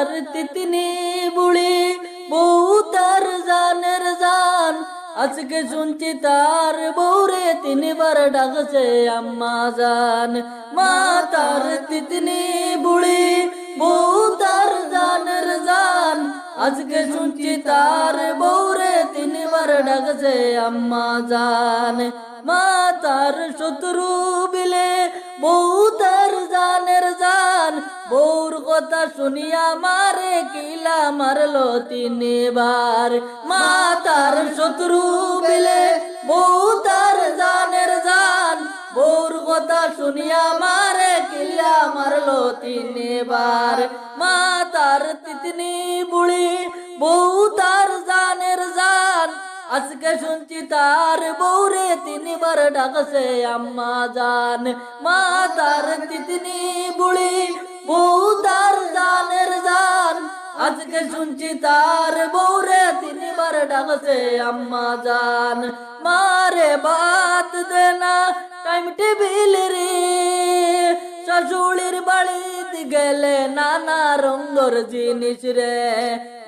তার তিতনি বুড়ি বউ তার জানের জান আজকে শুনছি তার বউরে তিনবার ডাকছে আম্মা জান মা তার তিতনি বুড়ি বউ তার জানের জান আজকে শুনছি তার বউরে তিনবার ডাকছে আম্মা জান মা তার শত্রু বিলে বউ তার জানের জান বউর কথা শুনিয়া মারে কিলা মারলো তিনবার মা তার শত্রু বিলে বউ তার জানের জান বউর কথা শুনিয়া মারে কিলা মারলো তিনবার মা তার তিতনি বুড়ি বউ তার জানের জান আজকে শুনছি তার বউরে তিনবার ডাকছে আম্মা জান মা তার তিতনি বুড়ি বউ তার জানের জান আজকে শুনছি তার বউরে তিনবার ডাকছে আম্মা জান মারে বাত দেনা টাইম টেবিল রে শাশুড়ির বাড়িতে গেলে নানা রঙের জিনিস রে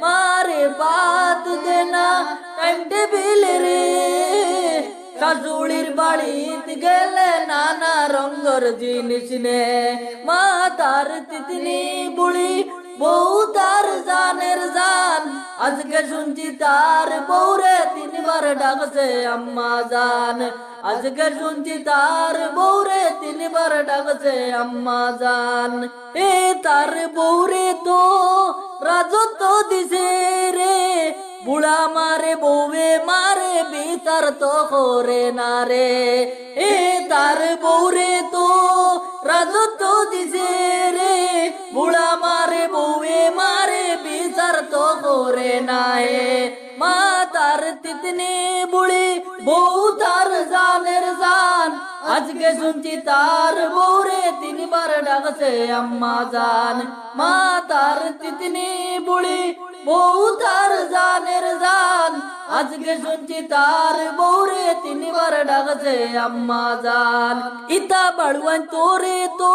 মারে বাত দেনা টাইম টেবিল রে শাশুড়ির বাড়িতে গেলে নানা রঙের জিনিস নে মা তার তিতনি বুড়ি বউ তার জানের জান আজকে শুনছি তার বউরে তিনবার ডাকছে আম্মা জান আজকে শুনছি তার বউরে তিনবার ডাকছে আম্মা জান এ তার বউরে তো রাজত্ব দিছে রে বুড়া মারে বউয়ে মারে বিচার তো করে না রে এ তার বউরে তো রাজত্ব দিছে রে বুড়া মারে বউয়ে মারে বিচার তো করে না হে মা তার তিতনি বুড়ি বউ তার জানের জান আজকে শুনছি তার বউরে তিনবার ডাকছে আম্মা জান মা তার তিতনি বুড়ি বউ তার জানের জান আজকে শুনছি তার বউরে তিনবার ডাকছে আম্মা জান ইতা বাড়ুয়ান তোরে তো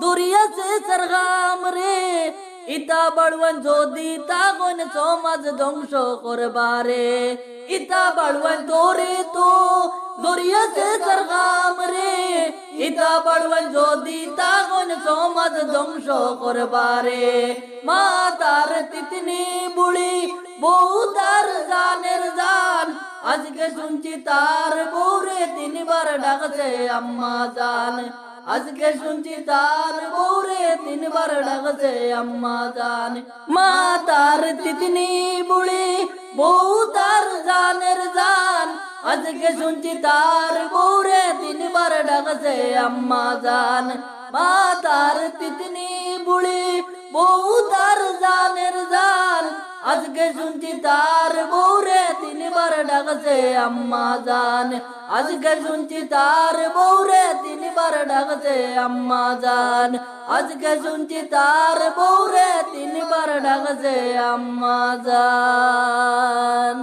দরিয়া সে সরগাম রে ইতা বাড়ুয়ান যদি তাগন সমাজ ধ্বংস করবারে ইতা বাড়ুয়ান তোরে তো দরিয়া সে সরগাম রে ইতা বাড়ুয়ান যদি তাগন সমাজ ধ্বংস করবারে মা তার তিতনি বুড়ি বউ তার জানের জান আজকে শুনছি তার বউরে তিনবার ডাকছে আম্মা জান আজকে শুনছি তার বউরে তিনবার ডাকছে আম্মা জান মা তার তিতনি বুড়ি বউ তার জানের জান আজকে শুনছি তার বউরে তিনবার ডাকছে আম্মা জান মা তার তিতনি বুড়ি বউ তার জানের জান আজকে শুনছি তার বউরে তিনবার ডাকছে আম্মা জান আজকে শুনছি তার বউরে তিনবার ডাকছে আম্মা জান আজকে শুনছি তার বউরে তিনবার ডাকছে আম্মা জান।